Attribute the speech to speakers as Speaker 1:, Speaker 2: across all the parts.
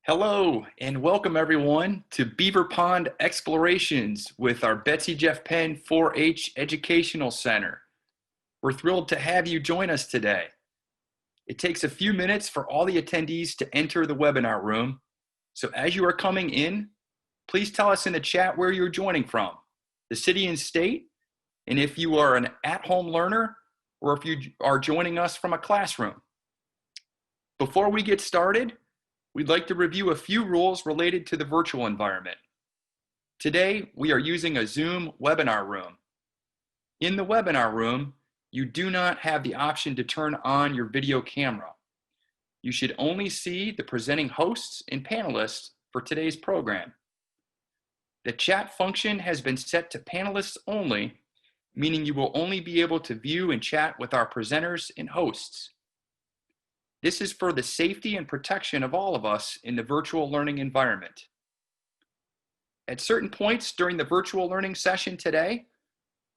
Speaker 1: Hello and welcome everyone to Beaver Pond Explorations with our Betsy Jeff Penn 4-H Educational Center. We're thrilled to have you join us today. It takes a few minutes for all the attendees to enter the webinar room. So as you are coming in, please tell us in the chat where you're joining from, the city and state, and if you are an at-home learner or if you are joining us from a classroom. Before we get started, we'd like to review a few rules related to the virtual environment. Today, we are using a Zoom webinar room. In the webinar room, you do not have the option to turn on your video camera. You should only see the presenting hosts and panelists for today's program. The chat function has been set to panelists only, meaning you will only be able to view and chat with our presenters and hosts. This is for the safety and protection of all of us in the virtual learning environment. At certain points during the virtual learning session today,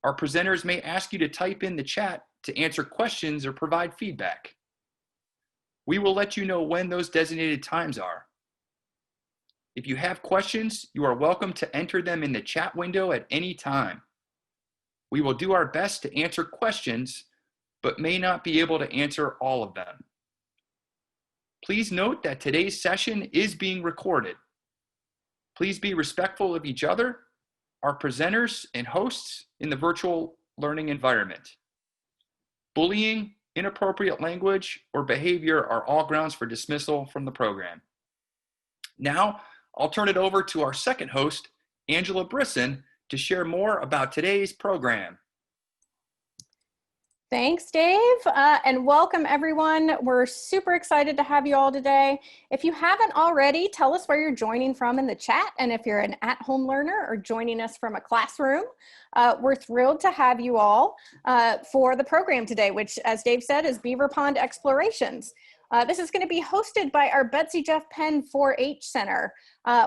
Speaker 1: our presenters may ask you to type in the chat to answer questions or provide feedback. We will let you know when those designated times are. If you have questions, you are welcome to enter them in the chat window at any time. We will do our best to answer questions, but may not be able to answer all of them. Please note that today's session is being recorded. Please be respectful of each other, our presenters and hosts in the virtual learning environment. Bullying, inappropriate language, or behavior are all grounds for dismissal from the program. Now, I'll turn it over to our second host, Angela Brisson, to share more about today's program.
Speaker 2: Thanks, Dave, and welcome everyone. We're super excited to have you all today. If you haven't already, tell us where you're joining from in the chat, and if you're an at-home learner or joining us from a classroom, we're thrilled to have you all for the program today, which, as Dave said, is Beaver Pond Explorations. This is going to be hosted by our Betsy Jeff Penn 4-H Center.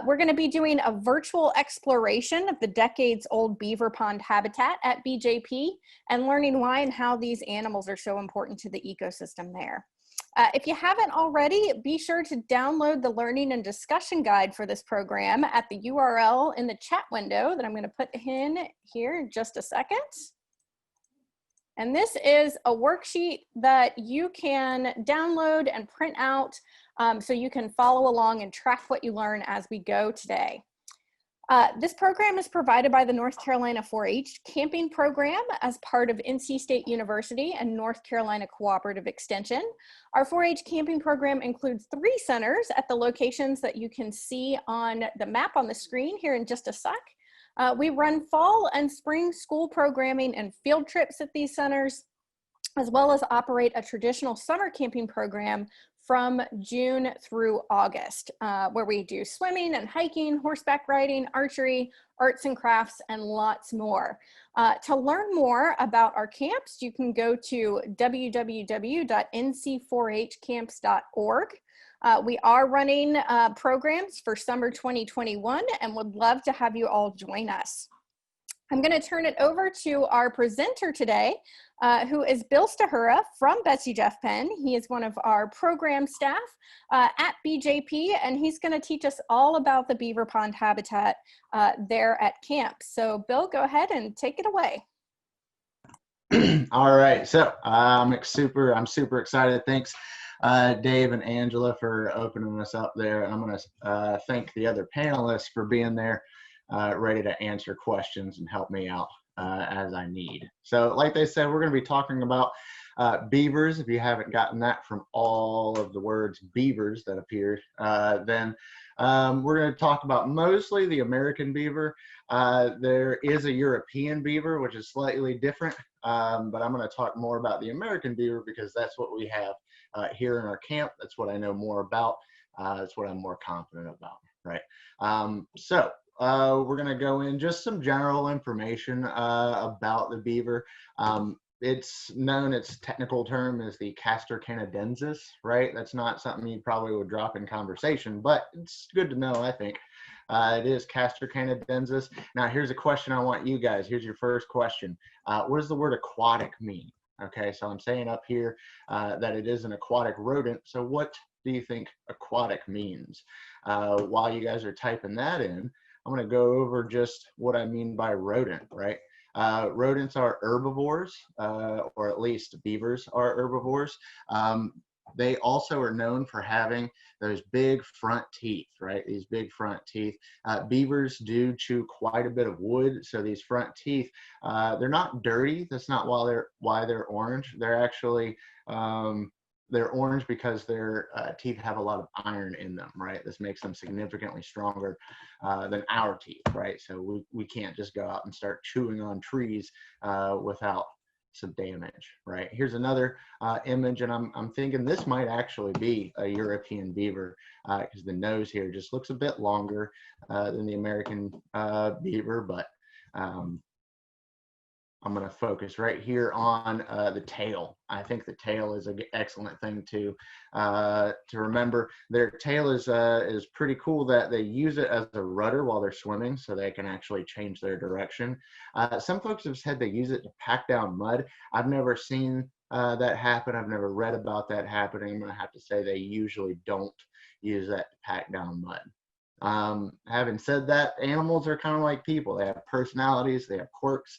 Speaker 2: We're going to be doing a virtual exploration of the decades-old Beaver Pond habitat at BJP and learning why and how these animals are so important to the ecosystem there. If you haven't already, be sure to download the learning and discussion guide for this program at the URL in the chat window that I'm going to put in here in just a second. And this is a worksheet that you can download and print out so you can follow along and track what you learn as we go today. This program is provided by the North Carolina 4-H Camping Program as part of NC State University and North Carolina Cooperative Extension. Our 4-H Camping Program includes 3 centers at the locations that you can see on the map on the screen here in just a sec. We run fall and spring school programming and field trips at these centers, as well as operate a traditional summer camping program from June through August, where we do swimming and hiking, horseback riding, archery, arts and crafts, and lots more. To learn more about our camps, you can go to www.nc4hcamps.org. We are running programs for summer 2021 and would love to have you all join us. I'm going to turn it over to our presenter today, who is Bill Stahra from Betsy Jeff Penn. He is one of our program staff at BJP, and he's going to teach us all about the Beaver Pond habitat there at camp. So Bill, go ahead and take it away.
Speaker 3: All right, so I'm super excited. Thanks, Dave and Angela, for opening us up there. And I'm going to thank the other panelists for being there, ready to answer questions and help me out as I need. So like they said, we're going to be talking about beavers. If you haven't gotten that from all of the words beavers that appeared, then we're going to talk about mostly the American beaver. There is a European beaver, which is slightly different, but I'm going to talk more about the American beaver because that's what we have here in our camp. That's what I know more about. That's what I'm more confident about, right? We're going to go in just some general information about the beaver. It's known, its technical term is the Castor canadensis, right? That's not something you probably would drop in conversation, but it's good to know, I think. It is Castor canadensis. Now, here's a question I want you guys. Here's your first question. What does the word aquatic mean? Okay, so I'm saying up here that it is an aquatic rodent. So what do you think aquatic means? While you guys are typing that in, I'm going to go over just what I mean by rodent, right? Rodents are herbivores, or at least beavers are herbivores. They also are known for having those big front teeth, right? These big front teeth. Beavers do chew quite a bit of wood, so these front teeth, they're not dirty. That's not why they're orange. They're actually they're orange because their teeth have a lot of iron in them, right? This makes them significantly stronger than our teeth, right? So we can't just go out and start chewing on trees without some damage, right? Here's another image, and I'm thinking this might actually be a European beaver because the nose here just looks a bit longer than the American beaver, but I'm going to focus right here on the tail. I think the tail is an excellent thing to remember. Their tail is pretty cool that they use it as a rudder while they're swimming, so they can actually change their direction. Some folks have said they use it to pack down mud. I've never seen that happen. I've never read about that happening. I'm going to have to say they usually don't use that to pack down mud. Having said that, animals are kind of like people. They have personalities, they have quirks.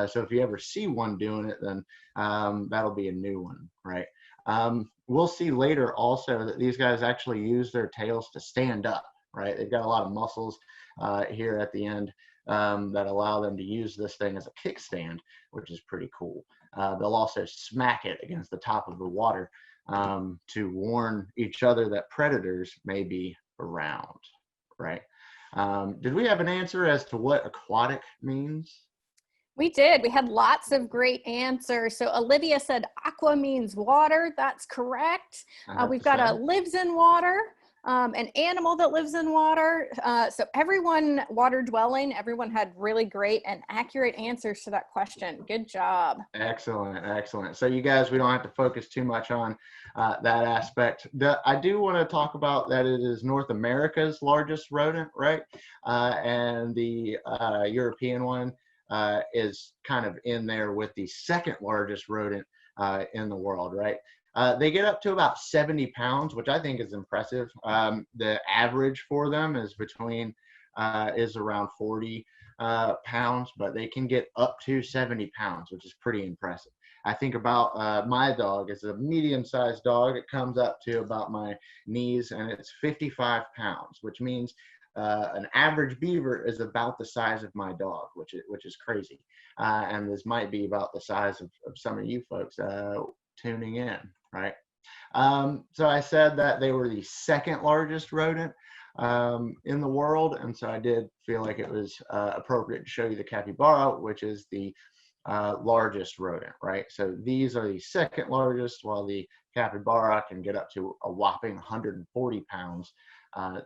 Speaker 3: So if you ever see one doing it, then that'll be a new one, right? We'll see later also that these guys actually use their tails to stand up, right? They've got a lot of muscles here at the end that allow them to use this thing as a kickstand, which is pretty cool. They'll also smack it against the top of the water to warn each other that predators may be around. Right. Did we have an answer as to what aquatic means?
Speaker 2: We did. We had lots of great answers. So Olivia said aqua means water. That's correct. We've got a lives in water, an animal that lives in water. So everyone water dwelling, everyone had really great and accurate answers to that question. Good job.
Speaker 3: Excellent. Excellent. So you guys, we don't have to focus too much on that aspect. I do want to talk about that it is North America's largest rodent, right? And the European one is kind of in there with the second largest rodent in the world, right? They get up to about 70 pounds, which I think is impressive. The average for them is around 40 pounds, but they can get up to 70 pounds, which is pretty impressive. I think about my dog is a medium-sized dog. It comes up to about my knees, and it's 55 pounds, which means an average beaver is about the size of my dog, which is crazy. And this might be about the size of some of you folks tuning in, right? So I said that they were the second largest rodent in the world, and so I did feel like it was appropriate to show you the capybara, which is the largest rodent, right? So these are the second largest, while the capybara can get up to a whopping 140 pounds.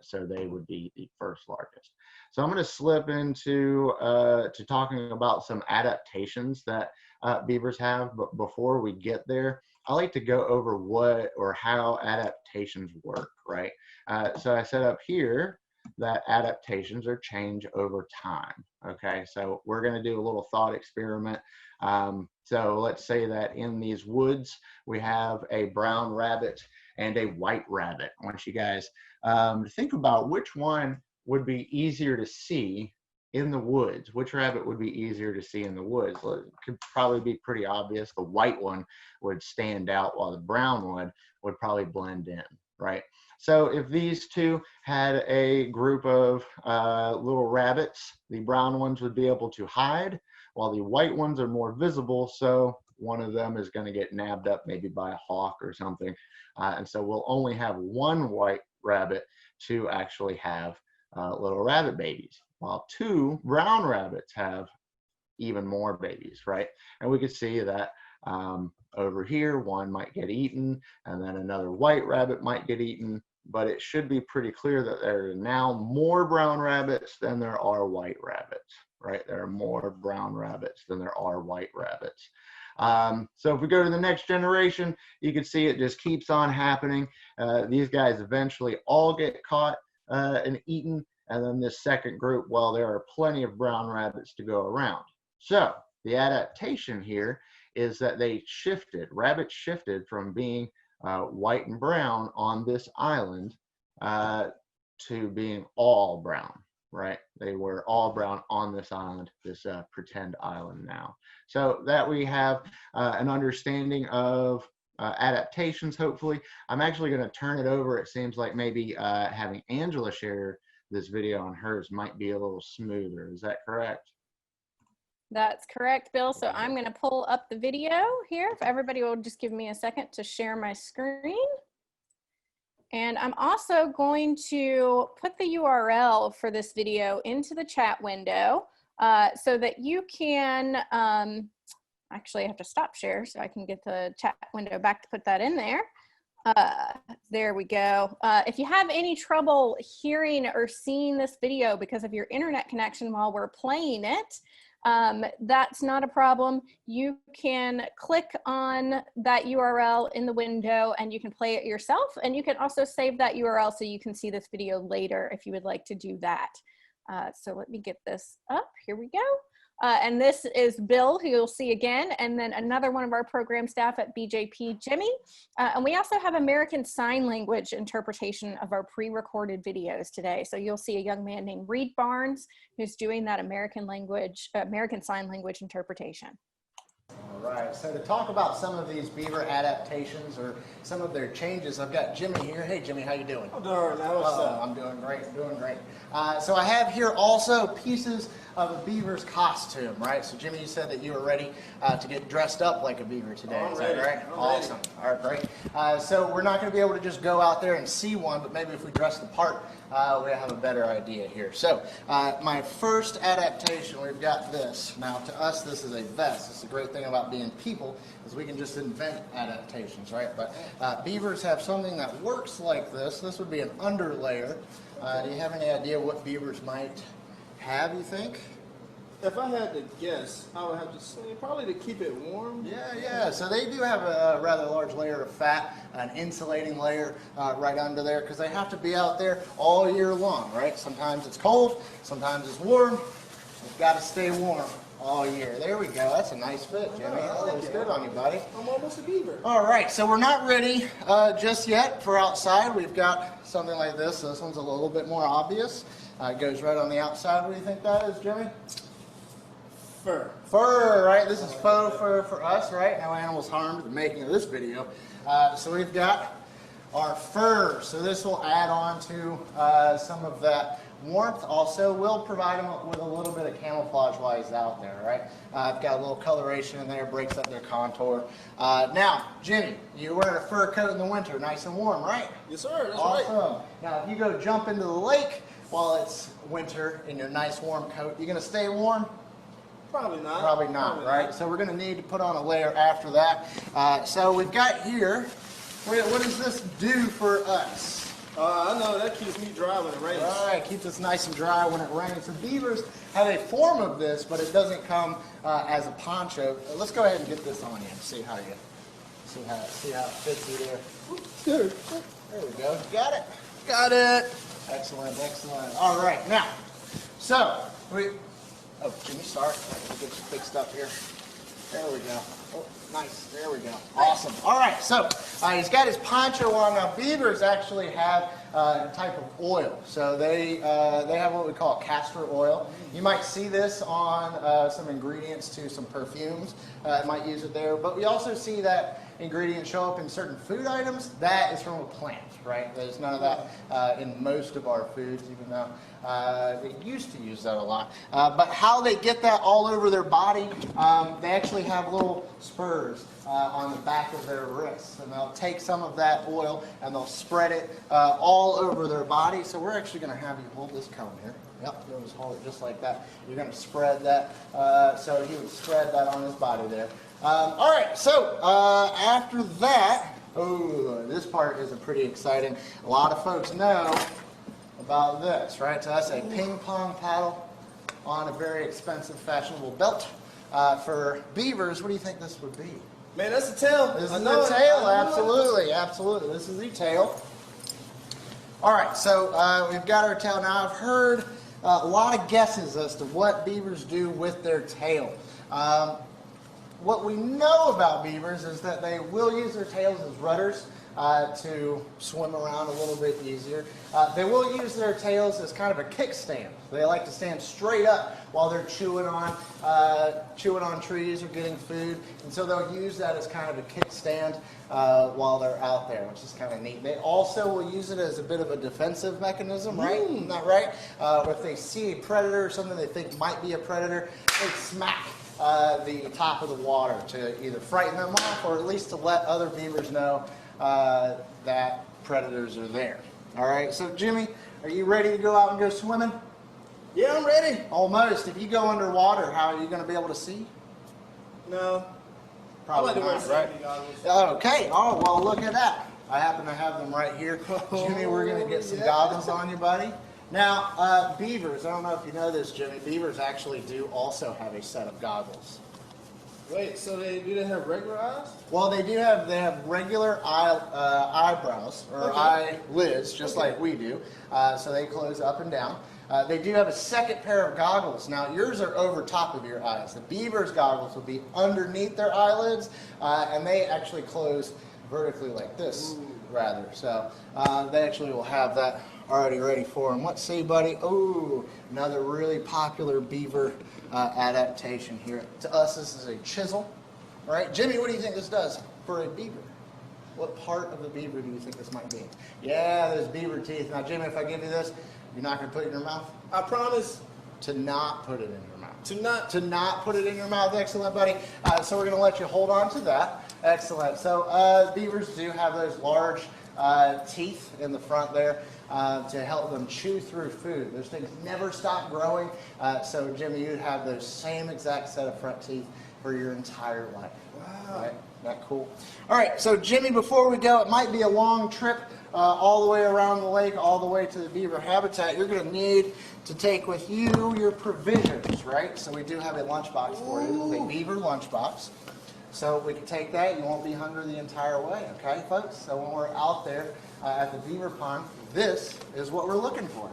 Speaker 3: So they would be the first largest. So I'm going to slip into to talking about some adaptations that beavers have. But before we get there, I like to go over what or how adaptations work, right? So I set up here that adaptations are change over time. Okay, so we're going to do a little thought experiment. So let's say that in these woods, we have a brown rabbit and a white rabbit. I want you guys to think about which one would be easier to see in the woods. Which rabbit would be easier to see in the woods? Well, it could probably be pretty obvious. The white one would stand out while the brown one would probably blend in, right? So if these two had a group of little rabbits, the brown ones would be able to hide while the white ones are more visible. So one of them is going to get nabbed up maybe by a hawk or something. And so we'll only have one white rabbit to actually have little rabbit babies, while two brown rabbits have even more babies, right? And we could see that over here, one might get eaten, and then another white rabbit might get eaten, but it should be pretty clear that there are now more brown rabbits than there are white rabbits, right? There are more brown rabbits than there are white rabbits. So if we go to the next generation, you can see it just keeps on happening. These guys eventually all get caught and eaten. And then this second group, well, there are plenty of brown rabbits to go around. So the adaptation here is that rabbits shifted from being white and brown on this island to being all brown, right? They were all brown on this island, this pretend island now. So that we have an understanding of adaptations, hopefully. I'm actually going to turn it over. It seems like maybe having Angela share this video on hers might be a little smoother. Is that correct?
Speaker 2: That's correct, Bill. So I'm going to pull up the video here. If everybody will just give me a second to share my screen. And I'm also going to put the URL for this video into the chat window so that you can, actually I have to stop share so I can get the chat window back to put that in there. There we go. If you have any trouble hearing or seeing this video because of your internet connection while we're playing it, that's not a problem. You can click on that URL in the window and you can play it yourself, and you can also save that URL so you can see this video later if you would like to do that. So let me get this up. Here we go. And this is Bill, who you'll see again, and then another one of our program staff at BJP, Jimmy. And we also have American Sign Language interpretation of our pre-recorded videos today. So you'll see a young man named Reed Barnes who's doing that American Sign Language interpretation.
Speaker 4: All right, so to talk about some of these beaver adaptations or some of their changes, I've got Jimmy here. Hey, Jimmy, how you doing?
Speaker 5: I'm doing now. What's up?
Speaker 4: I'm doing great. I'm doing great. So I have here also pieces of a beaver's costume, right? So Jimmy, you said that you were ready to get dressed up like a beaver today. Is that right? Awesome. All right, great. So we're not going to be able to just go out there and see one, but maybe if we dress the part, we have a better idea here. So my first adaptation, we've got this. Now to us, this is a vest. It's a great thing about being people is we can just invent adaptations, right? But beavers have something that works like this. This would be an underlayer. Do you have any idea what beavers might have, you think?
Speaker 5: If I had to guess, I would have to say probably to keep it warm.
Speaker 4: Yeah. So they do have a rather large layer of fat, an insulating layer right under there, because they have to be out there all year long, right? Sometimes it's cold, sometimes it's warm. They've got to stay warm all year. There we go. That's a nice fit, Jimmy. That looks good on you, buddy.
Speaker 5: I'm almost a beaver.
Speaker 4: All right, so we're not ready just yet for outside. We've got something like this. So this one's a little bit more obvious. It goes right on the outside. What do you think that is, Jimmy?
Speaker 5: Fur.
Speaker 4: Fur, right? This is faux fur for us, right? No animals harmed in the making of this video. So we've got our fur. So this will add on to some of that warmth. Also, we'll provide them with a little bit of camouflage while he's out there, right? I've got a little coloration in there, breaks up their contour. Now, Jimmy, you're wearing a fur coat in the winter, nice and warm, right?
Speaker 5: Yes, sir. That's
Speaker 4: Awesome.
Speaker 5: right.
Speaker 4: Now, if you go jump into the lake while it's winter in your nice warm coat, you gonna stay warm?
Speaker 5: Probably not.
Speaker 4: Probably not, right? So we're gonna need to put on a layer after that. So we've got here, what does this do for us?
Speaker 5: I know that keeps me dry when it rains.
Speaker 4: All right, keeps us nice and dry when it rains. The beavers have a form of this, but it doesn't come as a poncho. Let's go ahead and get this on you and see how it fits you there.
Speaker 5: Good.
Speaker 4: There we go. Got it. Got it. Excellent, excellent. All right, now, so oh, Jimmy, sorry. We'll get you fixed up here. There we go. Oh, nice. There we go. Awesome. All right, so he's got his poncho on. Now, beavers actually have a type of oil. So they have what we call castor oil. You might see this on some ingredients to some perfumes. Might use it there. But we also see that ingredient show up in certain food items. That is from a plant, right? There's none of that in most of our foods, even though they used to use that a lot. But how they get that all over their body, they actually have little spurs on the back of their wrists. And they'll take some of that oil and they'll spread it all over their body. So we're actually going to have you hold this cone here. Yep, you'll just hold it just like that. You're going to spread that. So he would spread that on his body there. All right, so after that, oh, this part is pretty exciting. A lot of folks know about this, right? So that's a ping pong paddle on a very expensive, fashionable belt. For beavers, what do you think this would be?
Speaker 5: Man, that's the tail.
Speaker 4: This is the tail, absolutely, absolutely. This is the tail. All right, so we've got our tail. Now, I've heard a lot of guesses as to what beavers do with their tail. what we know about beavers is that they will use their tails as rudders to swim around a little bit easier. They will use their tails as kind of a kickstand. They like to stand straight up while they're chewing on trees or getting food, and so they'll use that as kind of a kickstand while they're out there, which is kind of neat. They also will use it as a bit of a defensive mechanism, right? Isn't that right? If they see a predator or something they think might be a predator, they smack the top of the water to either frighten them off or at least to let other beavers know that predators are there. All right, so Jimmy, are you ready to go out and go swimming?
Speaker 5: Yeah, I'm ready.
Speaker 4: Almost. If you go underwater, how are you going to be able to see?
Speaker 5: No.
Speaker 4: Probably
Speaker 5: I like to wear
Speaker 4: not, right?
Speaker 5: safety goggles.
Speaker 4: Okay. Oh, well, look at that. I happen to have them right here. Jimmy, we're going to get some goggles on you, buddy. Now, beavers, I don't know if you know this, Jimmy, beavers actually do also have a set of goggles.
Speaker 5: Wait, so do they have regular eyes?
Speaker 4: Well, they have regular eyebrows or eyelids, just like we do. So they close up and down. They do have a second pair of goggles. Now, yours are over top of your eyes. The beaver's goggles will be underneath their eyelids, and they actually close vertically like this, rather. So they actually will have that already ready for them. Let's see, buddy. Oh, another really popular beaver adaptation here. To us, this is a chisel. All right, Jimmy, what do you think this does for a beaver? What part of the beaver do you think this might be? Yeah, there's beaver teeth. Now, Jimmy, if I give you this, you're not going to put it in your mouth?
Speaker 5: I promise.
Speaker 4: To not put it in your mouth.
Speaker 5: To
Speaker 4: not put it in your mouth. Excellent, buddy. So we're going to let you hold on to that. Excellent. So beavers do have those large teeth in the front there to help them chew through food. Those things never stop growing. So, Jimmy, you'd have those same exact set of front teeth for your entire life.
Speaker 5: Wow.
Speaker 4: Right? That cool. All right, so Jimmy, before we go, it might be a long trip all the way around the lake, all the way to the beaver habitat. You're going to need to take with you your provisions, right? So we do have a lunchbox for you. It's a beaver lunchbox. So we can take that. You won't be hungry the entire way, okay, folks? So when we're out there at the beaver pond, this is what we're looking for.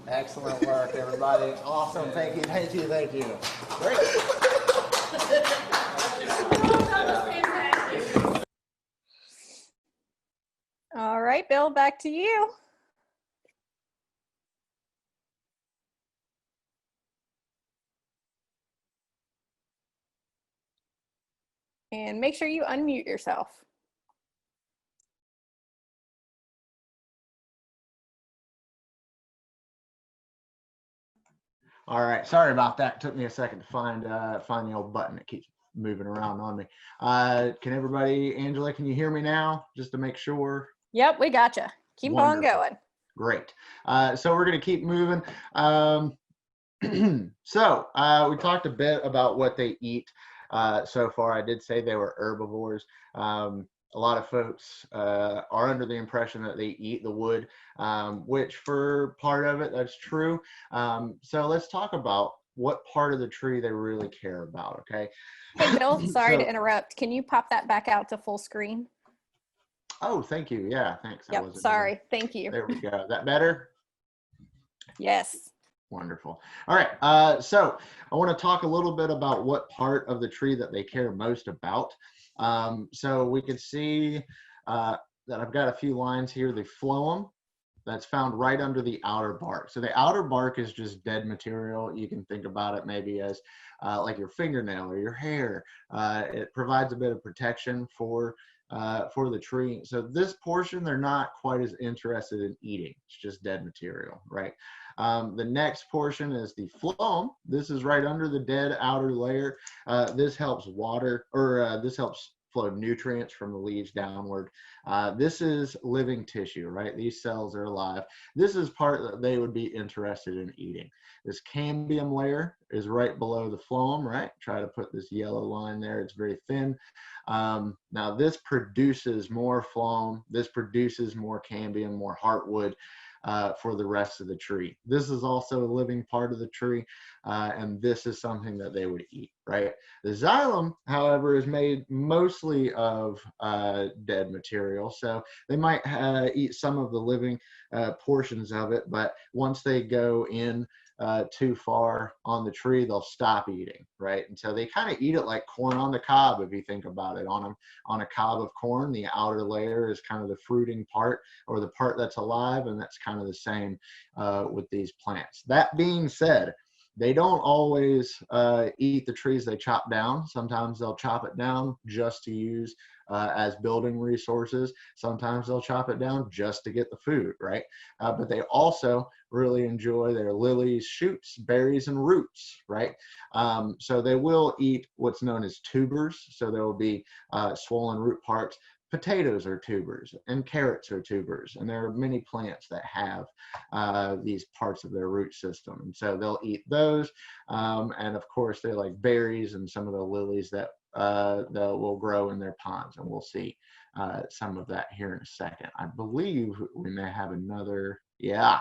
Speaker 4: Excellent work, everybody. Awesome. Thank you, thank you, thank you. Great.
Speaker 2: All right, Bill, back to you. And make sure you unmute yourself.
Speaker 3: All right, sorry about that. It took me a second to find the old button that keeps moving around on me. Can everybody, Angela, can you hear me now? Just to make sure.
Speaker 2: Yep, we gotcha. Keep on going.
Speaker 3: Great. So we're going to keep moving. So we talked a bit about what they eat so far. I did say they were herbivores. A lot of folks are under the impression that they eat the wood, which for part of it, that's true. So let's talk about what part of the tree they really care about, okay?
Speaker 2: Hey, Bill, sorry to interrupt. Can you pop that back out to full screen?
Speaker 3: Oh, thank you. Yeah, thanks.
Speaker 2: Yep, sorry. Thank you.
Speaker 3: There we go. That better?
Speaker 2: Yes.
Speaker 3: Wonderful. All right. So I want to talk a little bit about what part of the tree that they care most about. So we can see that I've got a few lines here. The phloem, that's found right under the outer bark. So the outer bark is just dead material. You can think about it maybe as like your fingernail or your hair. It provides a bit of protection for the tree. So this portion, they're not quite as interested in eating. It's just dead material, right? The next portion is the phloem. This is right under the dead outer layer. This helps water, or this helps flow nutrients from the leaves downward. This is living tissue, right? These cells are alive. This is part that they would be interested in eating. This cambium layer is right below the phloem, right? Try to put this yellow line there. It's very thin. Now this produces more phloem. This produces more cambium, more heartwood for the rest of the tree. This is also a living part of the tree, and this is something that they would eat, right? The xylem, however, is made mostly of dead material, so they might eat some of the living portions of it, but once they go in too far on the tree, they'll stop eating, right? And so they kind of eat it like corn on the cob, if you think about it. On a cob of corn, the outer layer is kind of the fruiting part, or the part that's alive, and that's kind of the same with these plants. That being said, they don't always eat the trees they chop down. Sometimes they'll chop it down just to use as building resources. Sometimes they'll chop it down just to get the food, right? But they also really enjoy their lilies, shoots, berries, and roots, right? So they will eat what's known as tubers. So there will be swollen root parts. Potatoes are tubers, and carrots are tubers, and there are many plants that have these parts of their root system, and so they'll eat those. And of course, they like berries and some of the lilies that will grow in their ponds, and we'll see some of that here in a second. I believe we may have another. Yeah.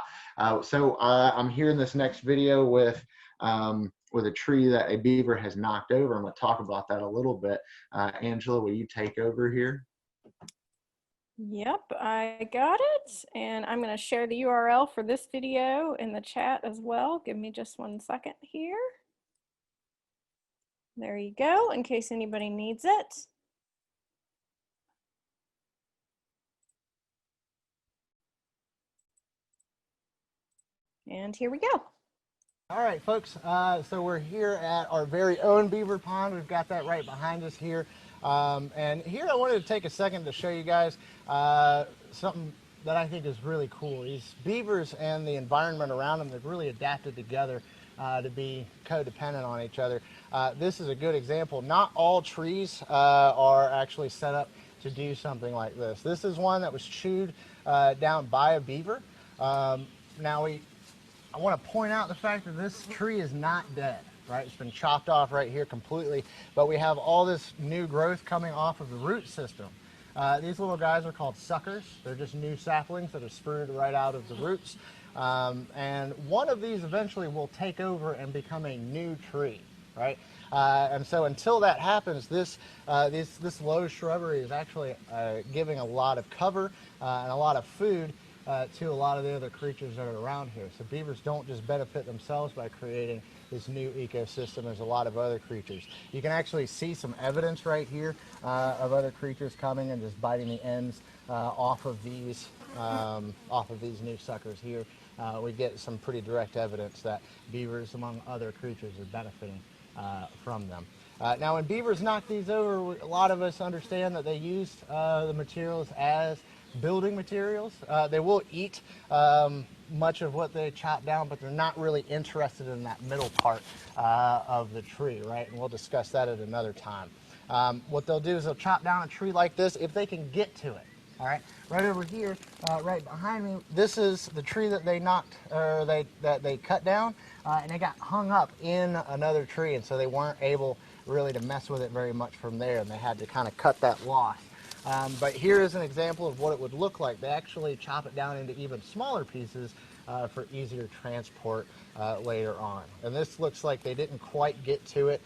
Speaker 3: So I'm here in this next video with a tree that a beaver has knocked over. I'm going to talk about that a little bit. Angela, will you take over here?
Speaker 2: Yep, I got it. And I'm going to share the URL for this video in the chat as well. Give me just 1 second here. There you go, in case anybody needs it. And here we go.
Speaker 4: All right, folks, so we're here at our very own beaver pond. We've got that right behind us here. And here I wanted to take a second to show you guys something that I think is really cool. These beavers and the environment around them, they've really adapted together to be codependent on each other. This is a good example. Not all trees are actually set up to do something like this. This is one that was chewed down by a beaver. I want to point out the fact that this tree is not dead, right? It's been chopped off right here completely, but we have all this new growth coming off of the root system. These little guys are called suckers. They're just new saplings that are spurred right out of the roots. And one of these eventually will take over and become a new tree, right? And so until that happens, this low shrubbery is actually giving a lot of cover and a lot of food to a lot of the other creatures that are around here. So beavers don't just benefit themselves by creating this new ecosystem. There's a lot of other creatures. You can actually see some evidence right here of other creatures coming and just biting the ends off of these new suckers here. We get some pretty direct evidence that beavers, among other creatures, are benefiting from them. Now, when beavers knock these over, a lot of us understand that they use the materials as building materials. They will eat much of what they chop down, but they're not really interested in that middle part of the tree, right? And we'll discuss that at another time. What they'll do is they'll chop down a tree like this if they can get to it. All right, right over here, right behind me, this is the tree that they knocked, or that they cut down, and they got hung up in another tree, and so they weren't able really to mess with it very much from there, and they had to kind of cut that loss. But here is an example of what it would look like. They actually chop it down into even smaller pieces for easier transport later on. And this looks like they didn't quite get to it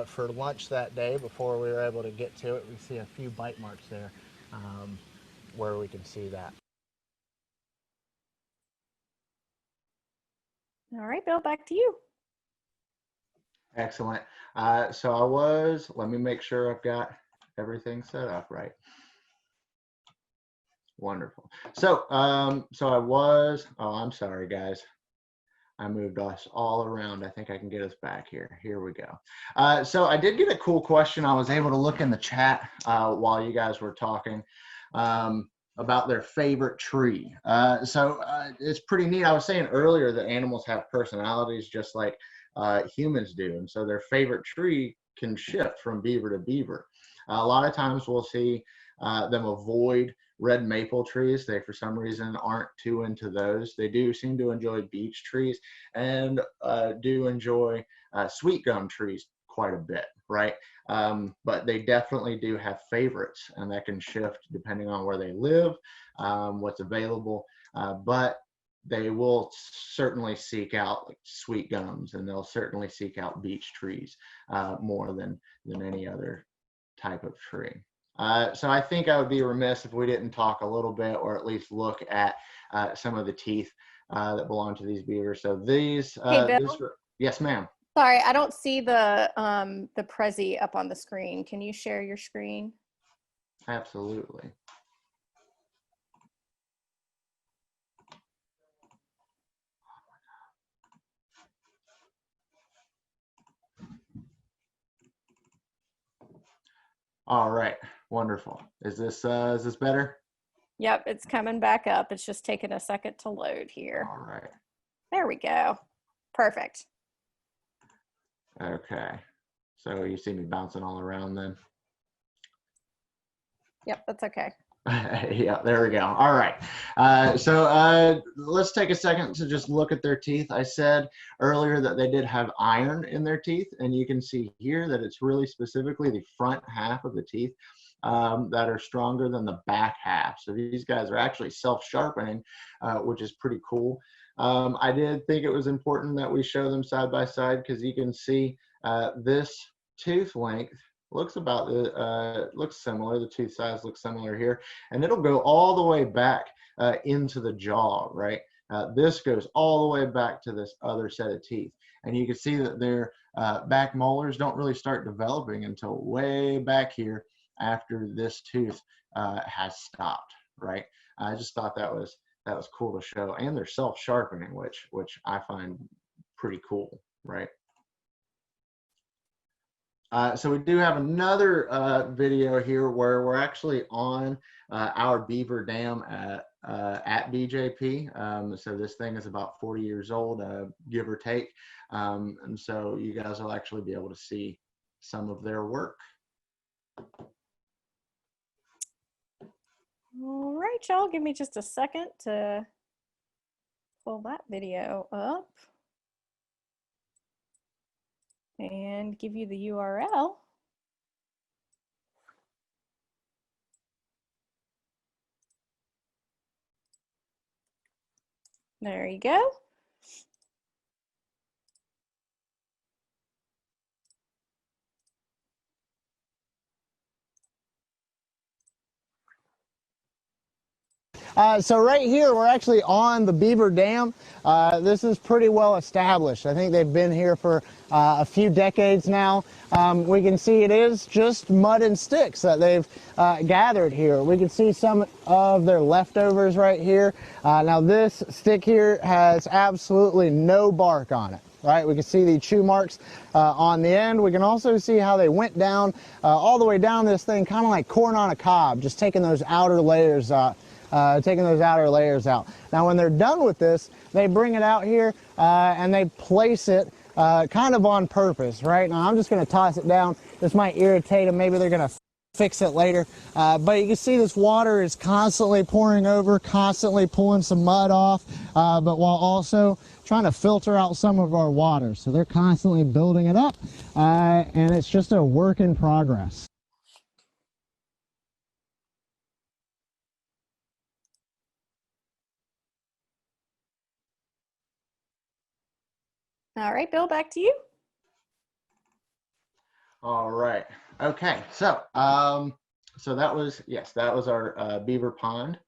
Speaker 4: for lunch that day before we were able to get to it. We see a few bite marks there where we can see that.
Speaker 2: All right, Bill, back to you.
Speaker 3: Excellent. Let me make sure I've got everything set up right. Wonderful. I'm sorry, guys. I moved us all around. I think I can get us back here. Here we go. So I did get a cool question. I was able to look in the chat while you guys were talking about their favorite tree. It's pretty neat. I was saying earlier that animals have personalities just like humans do. And so their favorite tree can shift from beaver to beaver. A lot of times we'll see them avoid red maple trees. They, for some reason, aren't too into those. They do seem to enjoy beech trees and do enjoy sweet gum trees quite a bit, right? But they definitely do have favorites, and that can shift depending on where they live, what's available. But they will certainly seek out like sweet gums, and they'll certainly seek out beech trees more than any other type of tree. So I think I would be remiss if we didn't talk a little bit, or at least look at some of the teeth that belong to these beavers. So these,
Speaker 2: Hey, Bill?
Speaker 3: yes, ma'am.
Speaker 2: Sorry, I don't see the Prezi up on the screen. Can you share your screen?
Speaker 3: Absolutely. All right, wonderful. Is this better?
Speaker 2: Yep, it's coming back up. It's just taking a second to load here.
Speaker 3: All right.
Speaker 2: There we go. Perfect.
Speaker 3: Okay. So you see me bouncing all around then?
Speaker 2: Yep, that's okay.
Speaker 3: Yeah, there we go. All right. Let's take a second to just look at their teeth. I said earlier that they did have iron in their teeth, and you can see here that it's really specifically the front half of the teeth that are stronger than the back half. So these guys are actually self-sharpening, which is pretty cool. I did think it was important that we show them side by side because you can see this tooth length looks about looks similar. The tooth size looks similar here, and it'll go all the way back into the jaw, right? This goes all the way back to this other set of teeth, and you can see that their back molars don't really start developing until way back here after this tooth has stopped, right? I just thought that was cool to show, and they're self-sharpening, which I find pretty cool, right? So we do have another video here where we're actually on our Beaver Dam at BJP. So this thing is about 40 years old, give or take. And so you guys will actually be able to see some of their work.
Speaker 2: All right, y'all, give me just a second to pull that video up and give you the URL. There you go.
Speaker 4: So right here, we're actually on the Beaver Dam. This is pretty well established. I think they've been here for a few decades now. We can see it is just mud and sticks that they've gathered here. We can see some of their leftovers right here. Now this stick here has absolutely no bark on it. Right, we can see the chew marks on the end. We can also see how they went down all the way down this thing, kind of like corn on a cob, just taking those outer layers out. Now when they're done with this, they bring it out here and they place it kind of on purpose. Right, now I'm just going to toss it down. This might irritate them. Maybe they're going to fix it later, but you can see this water is constantly pouring over, constantly pulling some mud off, but while also trying to filter out some of our water. So they're constantly building it up, and it's just a work in progress.
Speaker 2: All right, Bill, back to you.
Speaker 3: All right. Okay. So so that was, yes, that was our Beaver Pond.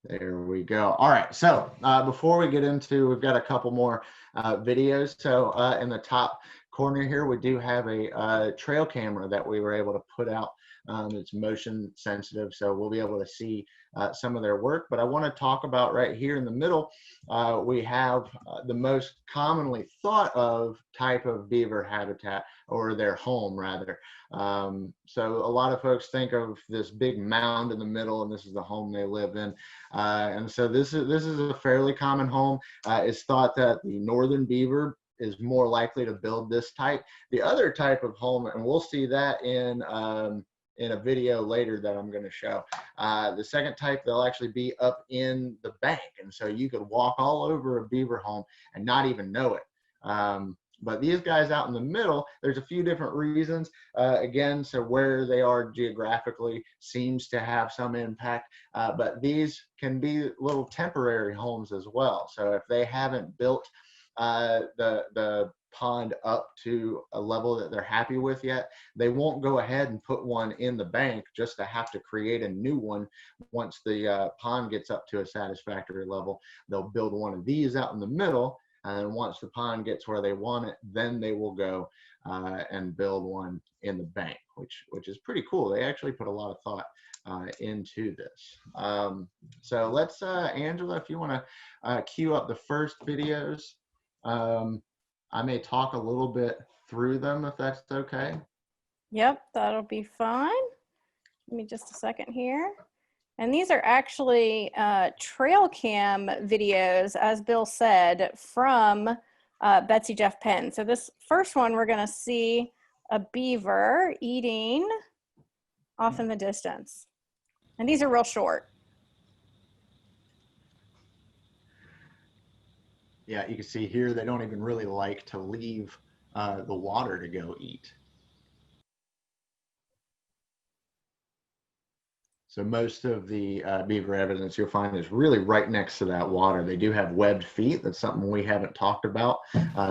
Speaker 3: There we go. All right. So before we get into, we've got a couple more videos. So in the top corner here, we do have a trail camera that we were able to put out. It's motion sensitive, so we'll be able to see some of their work. But I want to talk about right here in the middle, we have the most commonly thought of type of beaver habitat, or their home rather. So a lot of folks think of this big mound in the middle, and this is the home they live in. And so this is a fairly common home. It's thought that the northern beaver is more likely to build this type. The other type of home, and we'll see that in a video later that I'm going to show. The second type, they'll actually be up in the bank, and so you could walk all over a beaver home and not even know it. But these guys out in the middle, there's a few different reasons. Again, so where they are geographically seems to have some impact, but these can be little temporary homes as well. So if they haven't built the pond up to a level that they're happy with yet, they won't go ahead and put one in the bank just to have to create a new one. Once the pond gets up to a satisfactory level, they'll build one of these out in the middle, and then once the pond gets where they want it, then they will go and build one in the bank, which is pretty cool. They actually put a lot of thought into this. So let's, Angela, if you want to queue up the first videos, I may talk a little bit through them if that's okay.
Speaker 2: Yep, that'll be fine. Give me just a second here. And these are actually trail cam videos, as Bill said, from Betsy Jeff Penn. So this first one, we're gonna see a beaver eating off in the distance. And these are real short.
Speaker 3: Yeah, you can see here, they don't even really like to leave the water to go eat. So most of the beaver evidence you'll find is really right next to that water. They do have webbed feet. That's something we haven't talked about.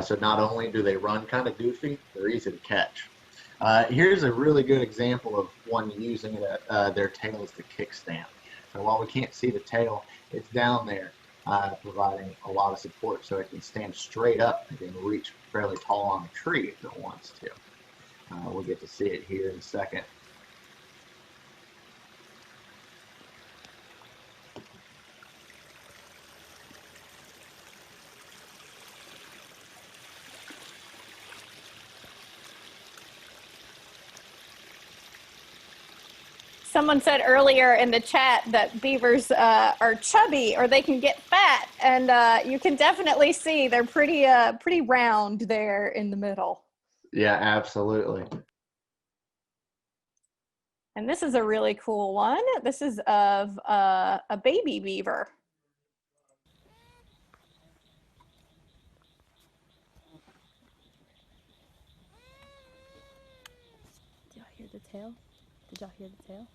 Speaker 3: So not only do they run kind of goofy, they're easy to catch. Here's a really good example of one using their tail as the kickstand. So while we can't see the tail, it's down there providing a lot of support so it can stand straight up and can reach fairly tall on a tree if it wants to. We'll get to see it here in a second.
Speaker 2: Someone said earlier in the chat that beavers are chubby or they can get fat, and you can definitely see they're pretty round there in the middle.
Speaker 3: Yeah, absolutely.
Speaker 2: And this is a really cool one. This is of a baby beaver.
Speaker 6: Did y'all hear the tail? Did y'all hear the tail?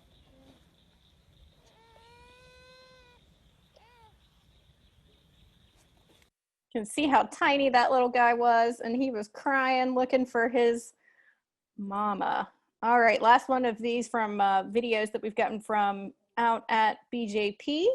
Speaker 2: You can see how tiny that little guy was, and he was crying, looking for his mama. All right, last one of these from videos that we've gotten from out at BJP.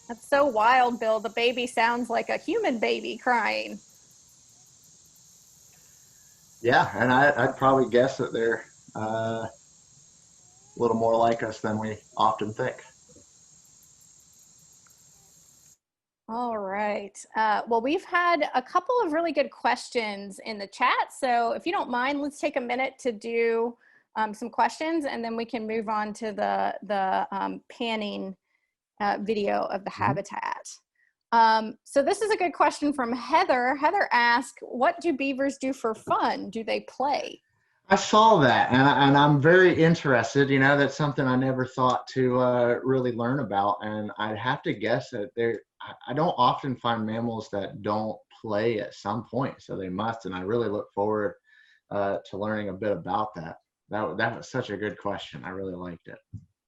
Speaker 2: That's so wild, Bill. The baby sounds like a human baby crying.
Speaker 3: Yeah, and I'd probably guess that they're a little more like us than we often think.
Speaker 2: All right. Well, we've had a couple of really good questions in the chat. So if you don't mind, let's take a minute to do some questions, and then we can move on to the panning video of the habitat. So this is a good question from Heather. Heather asked, what do beavers do for fun? Do they play?
Speaker 3: I saw that, and I'm very interested. You know, that's something I never thought to really learn about, and I'd have to guess that I don't often find mammals that don't play at some point, so they must, and I really look forward to learning a bit about that. That was such a good question. I really liked it.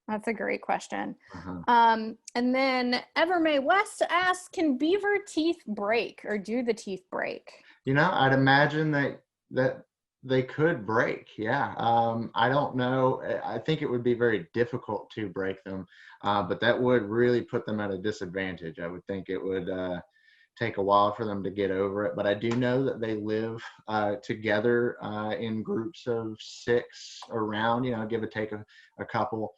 Speaker 2: That's a great question. And then Evermay West asks, can beaver teeth break, or do the teeth break?
Speaker 3: You know, I'd imagine that they could break. Yeah. I don't know. I think it would be very difficult to break them, but that would really put them at a disadvantage. I would think it would take a while for them to get over it. But I do know that they live together in groups of 6 around, you know, give or take a couple.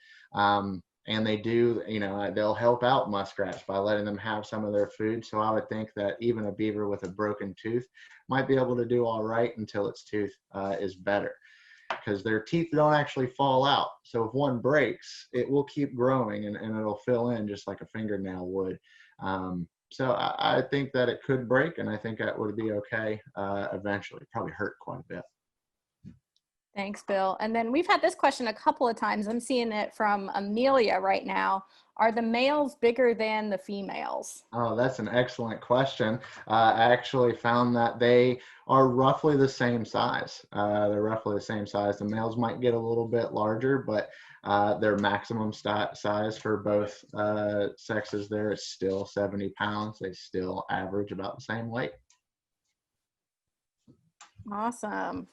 Speaker 3: And they do, you know, they'll help out muskrats by letting them have some of their food. So I would think that even a beaver with a broken tooth might be able to do all right until its tooth is better. because their teeth don't actually fall out. So if one breaks, it will keep growing and it'll fill in just like a fingernail would. So I think that it could break, and I think that would be okay eventually. Probably hurt quite a bit.
Speaker 2: Thanks, Bill. And then we've had this question a couple of times. I'm seeing it from Amelia right now. Are the males bigger than the females?
Speaker 3: Oh, that's an excellent question. I actually found that they are roughly the same size. They're roughly the same size. The males might get a little bit larger, but their maximum size for both sexes there is still 70 pounds. They still average about the same weight.
Speaker 2: Awesome.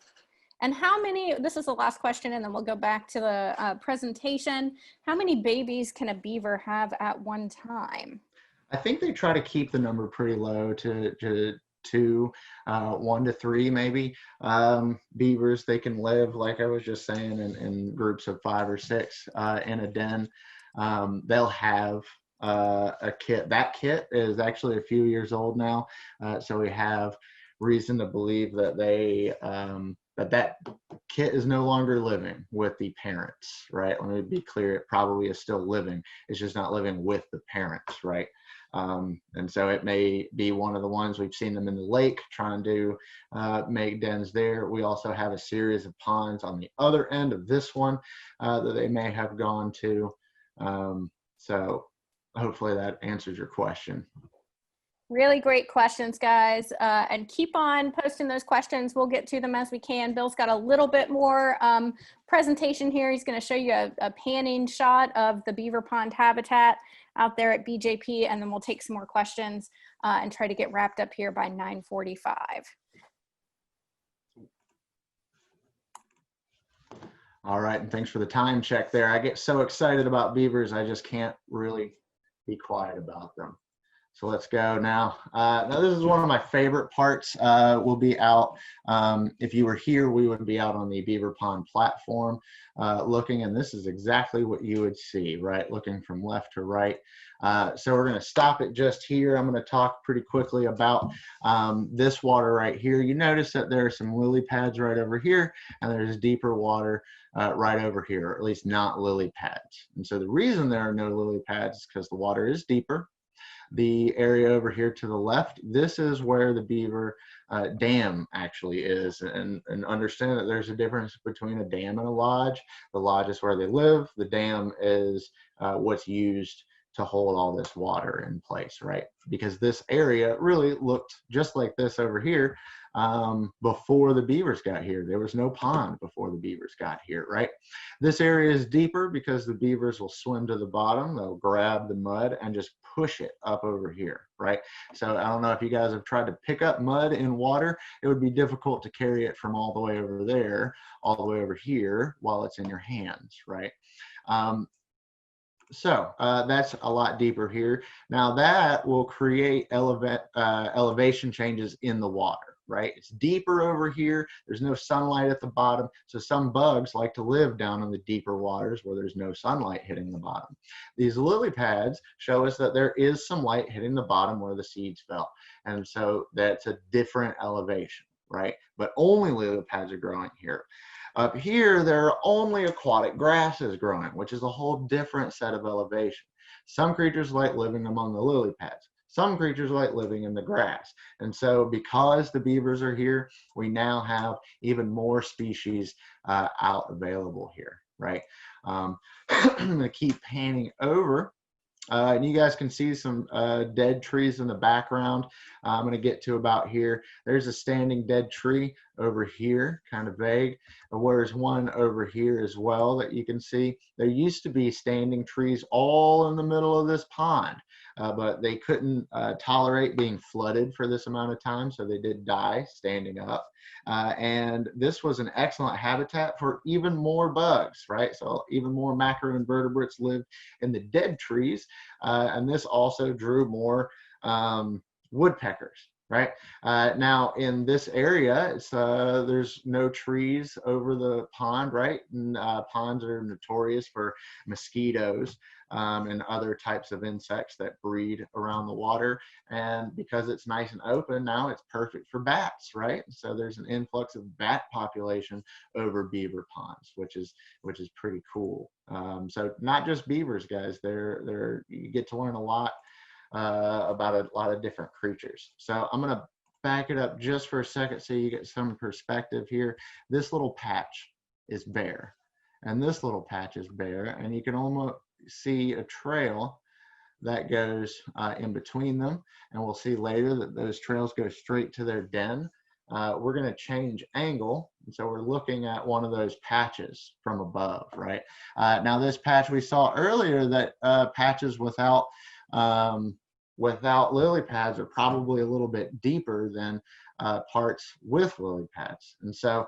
Speaker 2: And how many, this is the last question, and then we'll go back to the presentation. How many babies can a beaver have at one time?
Speaker 3: I think they try to keep the number pretty low to 2, 1 to 3 maybe. Beavers, they can live, like I was just saying, in groups of 5 or 6 in a den. They'll have a kit. That kit is actually a few years old now, so we have reason to believe that they that kit is no longer living with the parents, right? Let me be clear, it probably is still living. It's just not living with the parents, right? And so it may be one of the ones we've seen them in the lake trying to make dens there. We also have a series of ponds on the other end of this one that they may have gone to. So hopefully that answers your question.
Speaker 2: Really great questions, guys. And keep on posting those questions. We'll get to them as we can. Bill's got a little bit more presentation here. He's going to show you a panning shot of the Beaver Pond habitat out there at BJP, and then we'll take some more questions and try to get wrapped up here by 9:45.
Speaker 3: All right, and thanks for the time check there. I get so excited about beavers, I just can't really be quiet about them. So let's go now. Now this is one of my favorite parts. We'll be out, if you were here, we would be out on the Beaver Pond platform looking, and this is exactly what you would see, right? Looking from left to right. So we're gonna stop it just here. I'm gonna talk pretty quickly about this water right here. You notice that there are some lily pads right over here, and there's deeper water right over here, or at least not lily pads. And so the reason there are no lily pads is because the water is deeper. The area over here to the left, this is where the Beaver Dam actually is. And understand that there's a difference between a dam and a lodge. The lodge is where they live. The dam is what's used to hold all this water in place, right? Because this area really looked just like this over here before the beavers got here. There was no pond before the beavers got here, right? This area is deeper because the beavers will swim to the bottom. They'll grab the mud and just push it up over here, right? So I don't know if you guys have tried to pick up mud in water. It would be difficult to carry it from all the way over there, all the way over here while it's in your hands, right? So that's a lot deeper here. Now that will create elevation changes in the water, right? It's deeper over here. There's no sunlight at the bottom. So some bugs like to live down in the deeper waters where there's no sunlight hitting the bottom. These lily pads show us that there is some light hitting the bottom where the seeds fell. And so that's a different elevation, right? But only lily pads are growing here. Up here, there are only aquatic grasses growing, which is a whole different set of elevation. Some creatures like living among the lily pads. Some creatures like living in the grass. And so because the beavers are here, we now have even more species out available here, right? I'm gonna keep panning over. And you guys can see some dead trees in the background. I'm going to get to about here. There's a standing dead tree over here, kind of vague. Where's one over here as well that you can see. There used to be standing trees all in the middle of this pond, but they couldn't tolerate being flooded for this amount of time, so they did die standing up. And this was an excellent habitat for even more bugs, right? So even more macroinvertebrates lived in the dead trees. And this also drew more woodpeckers, right? Now in this area, there's no trees over the pond, right? And ponds are notorious for mosquitoes and other types of insects that breed around the water. And because it's nice and open, now it's perfect for bats, right? So there's an influx of bat population over beaver ponds, which is pretty cool. So not just beavers, guys. You get to learn a lot about a lot of different creatures. So I'm going to back it up just for a second so you get some perspective here. This little patch is bare, and this little patch is bare, and you can almost see a trail that goes in between them, and we'll see later that those trails go straight to their den. We're going to change angle, and so we're looking at one of those patches from above, right? Now this patch we saw earlier, that patches without lily pads are probably a little bit deeper than parts with lily pads. And so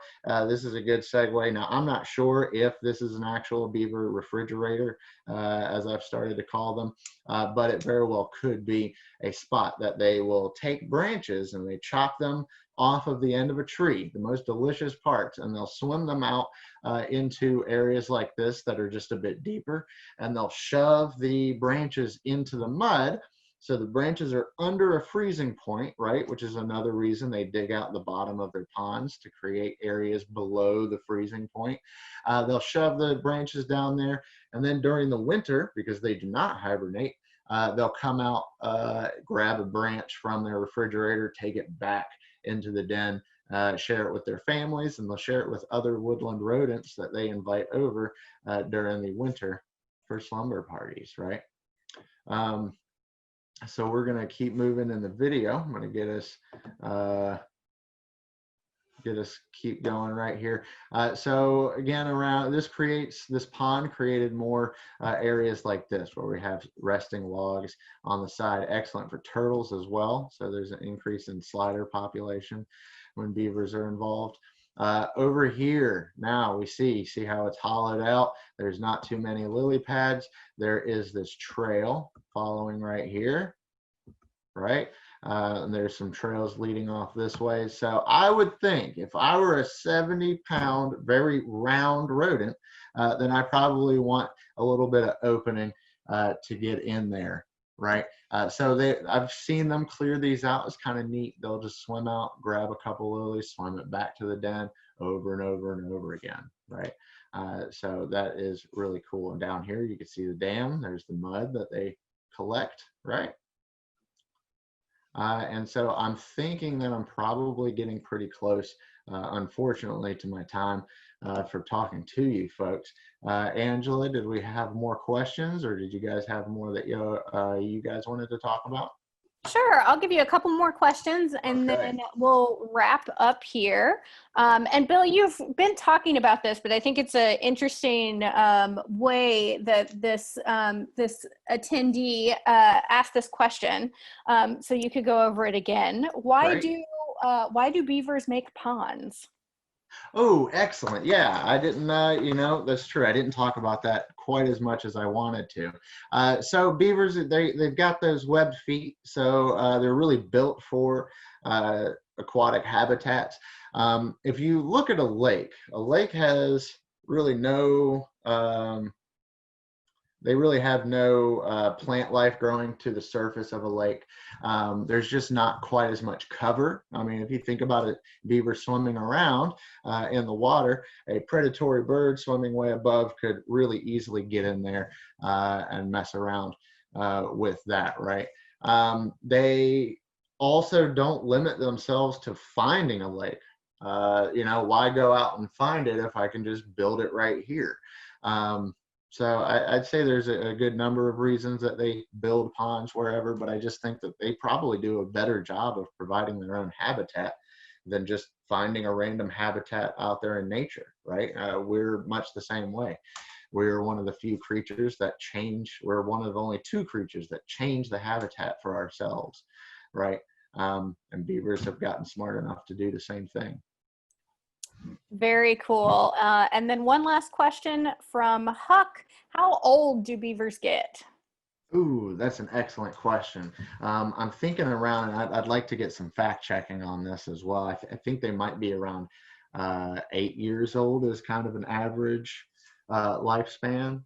Speaker 3: this is a good segue. Now, I'm not sure if this is an actual beaver refrigerator, as I've started to call them, but it very well could be a spot that they will take branches and they chop them off of the end of a tree, the most delicious parts, and they'll swim them out into areas like this that are just a bit deeper, and they'll shove the branches into the mud. So the branches are under a freezing point, right? Which is another reason they dig out the bottom of their ponds to create areas below the freezing point. They'll shove the branches down there. And then during the winter, because they do not hibernate, they'll come out, grab a branch from their refrigerator, take it back into the den, share it with their families, and they'll share it with other woodland rodents that they invite over during the winter for slumber parties, right? So we're going to keep moving in the video. I'm going to get us keep going right here. So again, around this pond created more areas like this where we have resting logs on the side. Excellent for turtles as well. So there's an increase in slider population when beavers are involved. Over here, now we see how it's hollowed out. There's not too many lily pads. There is this trail following right here, right? And there's some trails leading off this way. So I would think if I were a 70-pound, very round rodent, then I probably want a little bit of opening to get in there, right? So I've seen them clear these out. It's kind of neat. They'll just swim out, grab a couple lilies, swim it back to the den over and over and over again, right? So that is really cool. And down here, you can see the dam. There's the mud that they collect, right? And so I'm thinking that I'm probably getting pretty close, unfortunately, to my time for talking to you folks. Angela, did we have more questions, or did you guys have more that you guys wanted to talk about?
Speaker 2: Sure, I'll give you a couple more questions and then we'll wrap up here. And Bill, you've been talking about this, but I think it's an interesting way that this attendee asked this question. So you could go over it again. Why do beavers make ponds?
Speaker 3: Oh, excellent. Yeah, I didn't, that's true. I didn't talk about that quite as much as I wanted to. So beavers, they've got those webbed feet, so they're really built for aquatic habitats. If you look at a lake has really no, they really have no plant life growing to the surface of a lake. There's just not quite as much cover. I mean, if you think about it, beaver swimming around in the water, a predatory bird swimming way above could really easily get in there and mess around with that, right? They also don't limit themselves to finding a lake. Why go out and find it if I can just build it right here? So I'd say there's a good number of reasons that they build ponds wherever, but I just think that they probably do a better job of providing their own habitat than just finding a random habitat out there in nature, right? We're much the same way. We're one of the few creatures that we're one of only two creatures that change the habitat for ourselves, right? And beavers have gotten smart enough to do the same thing.
Speaker 2: Very cool. And then one last question from Huck. How old do beavers get?
Speaker 3: Ooh, that's an excellent question. I'm thinking around, and I'd like to get some fact checking on this as well. I think they might be around 8 years old is kind of an average lifespan.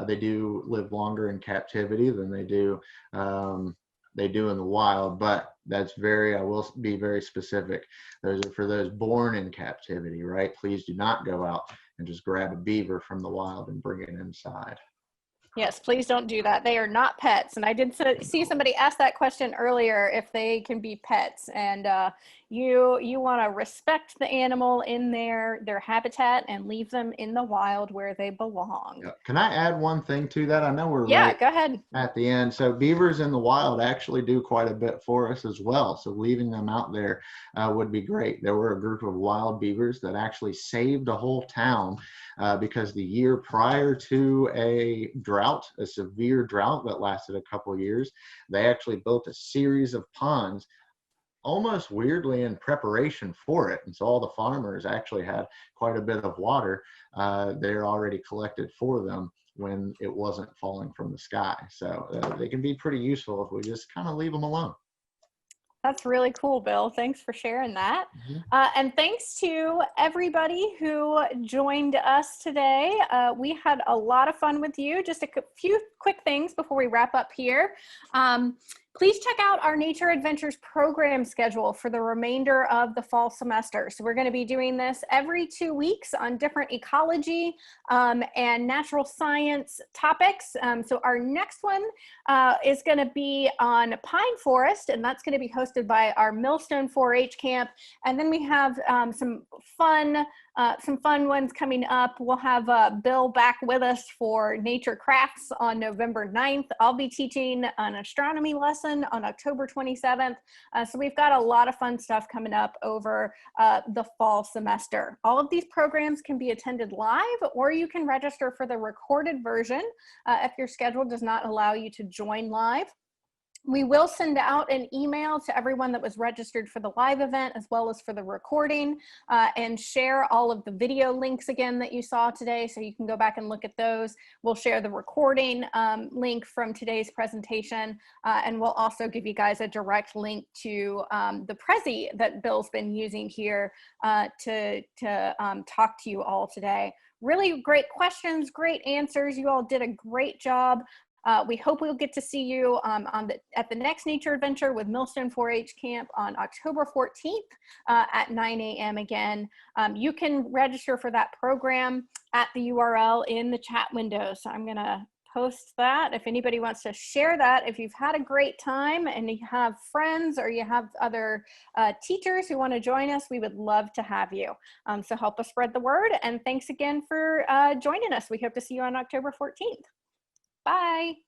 Speaker 3: They do live longer in captivity than they do in the wild, but I will be very specific. Those are for those born in captivity, right? Please do not go out and just grab a beaver from the wild and bring it inside.
Speaker 2: Yes, please don't do that. They are not pets. And I did see somebody ask that question earlier, if they can be pets. And you want to respect the animal in their habitat and leave them in the wild where they belong.
Speaker 3: Yeah. Can I add one thing to that? I know we're
Speaker 2: Yeah,
Speaker 3: right
Speaker 2: go ahead.
Speaker 3: at the end. So beavers in the wild actually do quite a bit for us as well. So leaving them out there would be great. There were a group of wild beavers that actually saved a whole town because the year prior to a severe drought that lasted a couple years, they actually built a series of ponds almost weirdly in preparation for it. And so all the farmers actually had quite a bit of water there already collected for them when it wasn't falling from the sky. So they can be pretty useful if we just kind of leave them alone.
Speaker 2: That's really cool, Bill. Thanks for sharing that. And thanks to everybody who joined us today. We had a lot of fun with you. Just a few quick things before we wrap up here. Please check out our Nature Adventures program schedule for the remainder of the fall semester. So we're going to be doing this every 2 weeks on different ecology and natural science topics. So our next one is going to be on pine forest, and that's going to be hosted by our Millstone 4-H camp. And then we have some fun ones coming up. We'll have Bill back with us for Nature Crafts on November 9th. I'll be teaching an astronomy lesson on October 27th. So we've got a lot of fun stuff coming up over the fall semester. All of these programs can be attended live, or you can register for the recorded version if your schedule does not allow you to join live. We will send out an email to everyone that was registered for the live event as well as for the recording, and share all of the video links again that you saw today, so you can go back and look at those. We'll share the recording link from today's presentation, and we'll also give you guys a direct link to the Prezi that Bill's been using here to talk to you all today. Really great questions, great answers. You all did a great job. We hope we'll get to see you at the next Nature Adventure with Millstone 4-H Camp on October 14th at 9 a.m. again. You can register for that program at the URL in the chat window. So I'm going to post that. If anybody wants to share that, if you've had a great time and you have friends or you have other teachers who want to join us, we would love to have you. So help us spread the word. And thanks again for joining us. We hope to see you on October 14th. Bye.